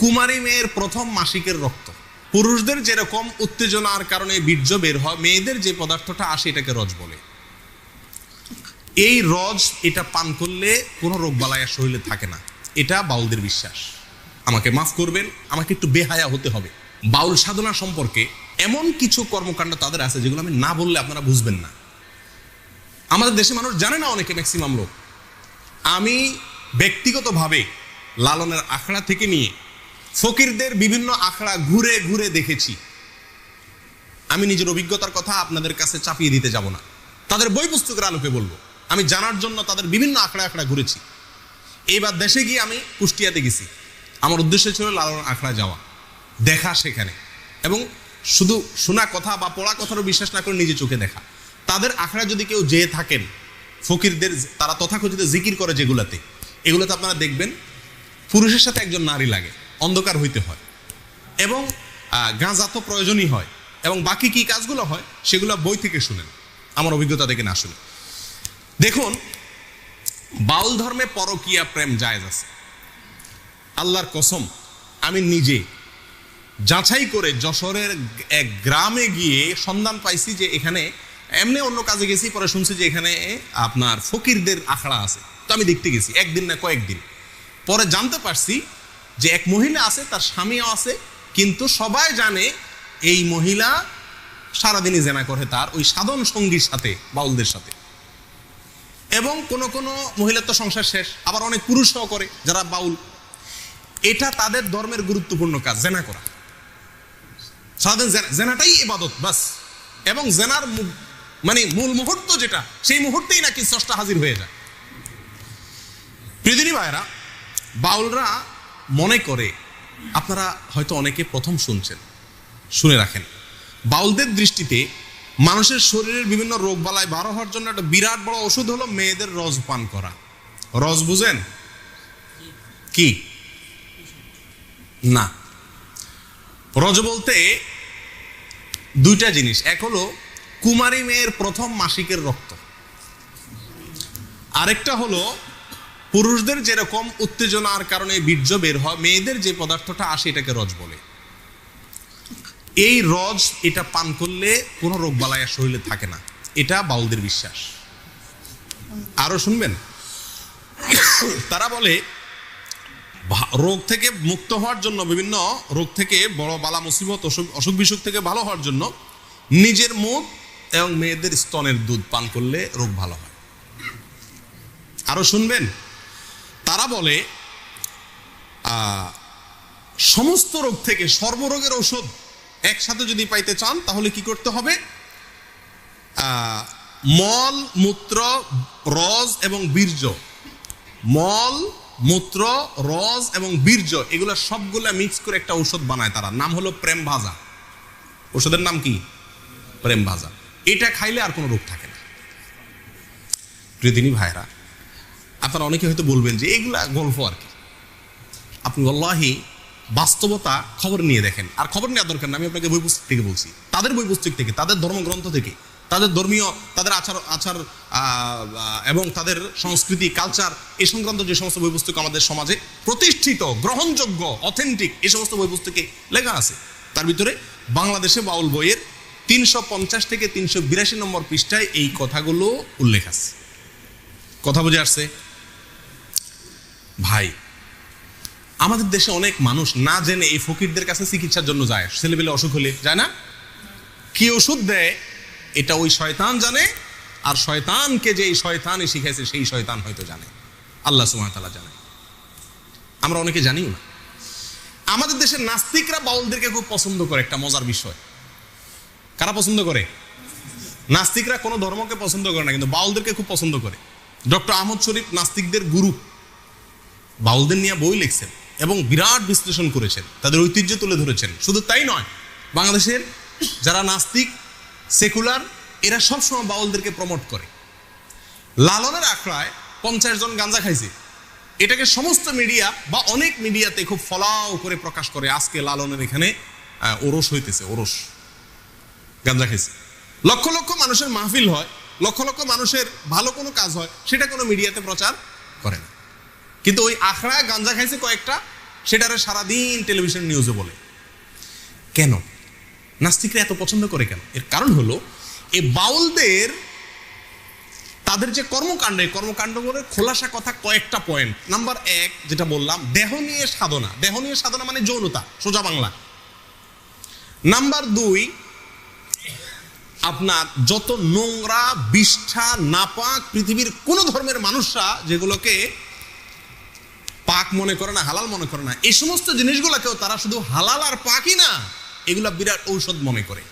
কুমারী মেয়ের প্রথম মাসিকের রক্ত। পুরুষদের যেরকম উত্তেজনার কারণে বীর্য বের হয়, মেয়েদের যে পদার্থটা আসে এটাকে রজ বলে। এই রজ এটা পান করলে কোনো রোগবালাই শরীরে থাকে না, এটা বাউলদের বিশ্বাস। আমাকে মাফ করবেন, আমাকে একটু বেহায়া হতে হবে। বাউল সাধনা সম্পর্কে এমন কিছু কর্মকাণ্ড তাদের আছে যেগুলো আমি না বললে আপনারা বুঝবেন না। আমাদের দেশে মানুষ জানে না, অনেকে ম্যাক্সিমাম লোক। আমি ব্যক্তিগতভাবে লালনের আখড়া থেকে নিয়ে ফকিরদের বিভিন্ন আখড়া ঘুরে ঘুরে দেখেছি। আমি নিজের অভিজ্ঞতার কথা আপনাদের কাছে চাপিয়ে দিতে যাব না, তাদের বই পুস্তকের আলোকে বলবো। আমি জানার জন্য তাদের বিভিন্ন আখড়া আখড়া ঘুরেছি। এইবার দেশে গিয়ে আমি কুষ্টিয়াতে গেছি। আমার উদ্দেশ্য ছিল লালনের আখড়া যাওয়া, দেখা সেখানে, এবং শুধু শোনা কথা বা পড়া কথারও বিশ্বাস না করে নিজে চোখে দেখা। তাদের আখড়া যদি কেউ যেয়ে থাকেন, ফকিরদের তারা তথাকথিত জিকির করে যেগুলাতে, এগুলোতে আপনারা দেখবেন পুরুষের সাথে একজন নারী লাগে, অন্ধকার হইতে হয়, এবং গাঁজা তো প্রয়োজনই হয়, এবং বাকি কি কাজগুলো হয় সেগুলো বই থেকে শুনেন, আমার অভিজ্ঞতা থেকে না শুনে। দেখুন, বাউল ধর্মে পরকীয়া প্রেম জায়েজ আছে। আল্লাহর কসম, আমি নিজে যাচাই করে যশোরের এক গ্রামে গিয়ে সন্ধান পাইছি যে এখানে, এমনি অন্য কাজে গেছি, পরে শুনছি যে এখানে আপনার ফকিরদের আখড়া আছে। তো আমি দেখতে গেছি, একদিন না কয়েকদিন পরে জানতে পারছি যে এক মহিলা আছে, তার স্বামীও আছে, কিন্তু সবাই জানে এই মহিলা সারাদিনই জেনা করে তার ওই সাধন সঙ্গীর সাথে, বাউলদের সাথে। এবং কোন কোন মহিলার তো সংসার শেষ, আবার অনেক পুরুষও করে যারা বাউল। এটা তাদের ধর্মের গুরুত্বপূর্ণ কাজ, জেনা করা। সারাদিন জেনাটাই ইবাদত বাস। এবং জেনার মানে মূল মুহূর্ত যেটা, সেই মুহূর্তেই নাকি স্রষ্টা হাজির হয়ে যায়। প্রিয়দিনী ভাইরা, বাউলরা মনে করে, আপনারা হয়তো অনেকে প্রথম শুনছেন, শুনে রাখেন, বাউলদের দৃষ্টিতে মানুষের শরীরের বিভিন্ন রোগ বালাই বারো হওয়ার জন্য একটা বিরাট বড় ওষুধ হলো মেয়েদের রজ পান করা। রজ বুঝেন কি? না, রজ বলতে দুইটা জিনিস। এক হলো কুমারী মেয়ের প্রথম মাসিকের রক্ত, আরেকটা হলো পুরুষদের যেরকম উত্তেজনার কারণে বীর্য বের হয়, মেয়েদের যে পদার্থটা আসে এটাকে রজ বলে। এই রজ এটা পান করলে কোনো রোগবালাই শরীরে থাকে না, এটা বাউলদের বিশ্বাস। আরো শুনবেন, তারা বলে রোগ থেকে মুক্ত হওয়ার জন্য, বিভিন্ন রোগ থেকে, বড় বালা মুসিবত, অসুখ বিসুখ থেকে ভালো হওয়ার জন্য নিজের মুখ এবং মেয়েদের স্তনের দুধ পান করলে রোগ ভালো হয়। আরো শুনবেন, তারা বলে সমস্ত রোগ থেকে সর্বরোগের ঔষধ একসাথে যদি পাইতে চান তাহলে কি করতে হবে? মল, মূত্র, রজ এবং বীর্য, মল, মূত্র, রজ এবং বীর্য, এগুলো সবগুলা মিক্স করে একটা ঔষধ বানায় তারা, নাম হলো প্রেম ভাজা। ওষুধের নাম কি? প্রেম ভাজা। এটা খাইলে আর কোনো রোগ থাকে না। প্রিয়দিনী ভাইরা, আপনারা অনেকে হয়তো বলবেন যে এগুলা গল্প আর কি। আপনি আল্লাহি বাস্তবতা খবর নিয়ে দেখেন। আর খবর নেওয়ার দরকার না, আমি আপনাকে বই পুস্তক থেকে বলছি, তাদের বই পুস্তক থেকে, তাদের ধর্মগ্রন্থ থেকে, তাদের ধর্মীয়, তাদের আচার এবং তাদের সংস্কৃতি, কালচার, এই সংক্রান্ত যে সমস্ত বই পুস্তক আমাদের সমাজে প্রতিষ্ঠিত, গ্রহণযোগ্য, অথেন্টিক, এই সমস্ত বই পুস্তকে লেখা আছে। তার ভিতরে বাংলাদেশে বাউল বইয়ের 350 থেকে 382 নম্বর পৃষ্ঠায় এই কথাগুলো উল্লেখ আছে। কথা বুঝে আসছে ভাই? আমাদের দেশে অনেক মানুষ না জেনে এই ফকিরদের কাছে চিকিৎসার জন্য যায়। ছেলেবেলে অসুখ হলে যায় না, কি ওষুধ দেয় এটা ওই শয়তান জানে, আর শয়তানকে যে এই শয়তানই শিখাইছে সেই শয়তান হয়তো জানে, আল্লাহ সুবহানাহু ওয়া তাআলা জানে, আমরা অনেকে জানিও না। আমাদের দেশের নাস্তিকরা বাউলদেরকে খুব পছন্দ করে, একটা মজার বিষয়। কারা পছন্দ করে? নাস্তিকরা কোনো ধর্মকে পছন্দ করে না, কিন্তু বাউলদেরকে খুব পছন্দ করে। ডক্টর আহমদ শরীফ নাস্তিকদের গুরু, বাউলদের নিয়ে বই লিখছেন এবং বিরাট বিশ্লেষণ করেছেন, তাদের ঐতিহ্য তুলে ধরেছেন। শুধু তাই নয়, বাংলাদেশের যারা নাস্তিক, সেকুলার, এরা সবসময় বাউলদেরকে প্রমোট করে। লালনের আখড়ায় 50 জন গাঁজা খাইছে, এটাকে সমস্ত মিডিয়া বা অনেক মিডিয়াতে খুব ফলাও করে প্রকাশ করে, আজকে লালনের এখানে ওরস হইতেছে, ওরস, গাঁজা খাইছে। লক্ষ লক্ষ মানুষের মাহফিল হয়, লক্ষ লক্ষ মানুষের ভালো কোনো কাজ হয়, সেটা কোনো মিডিয়াতে প্রচার করে না। কিন্তু ওই আখড়ায় গাঁজা খাইছে কয়েকটা, সেটারে সারাদিন টেলিভিশন নিউজে বলে। কেন নাস্তিকরা এত পছন্দ করে কেন? এর কারণ হলো এই বাউলদের তাদের যে কর্মকাণ্ড, এই কর্মকাণ্ড করে খোলাসা কথা কয়েকটা পয়েন্ট। নাম্বার 1 যেটা বললাম, দেহ নিয়ে সাধনা। দেহ নিয়ে সাধনা মানে যৌনতা, সোজা বাংলা। নাম্বার 2, আপনার যত নোংরা, বিষ্ঠা, নাপাক পৃথিবীর কোন ধর্মের মানুষরা যেগুলোকে পাক মনে করে না, হালাল মনে করে না, এই সমস্ত জিনিসগুলোকেও তারা শুধু হালাল আর পাকই না, এগুলা বিরাট ঔষধ মনে করে।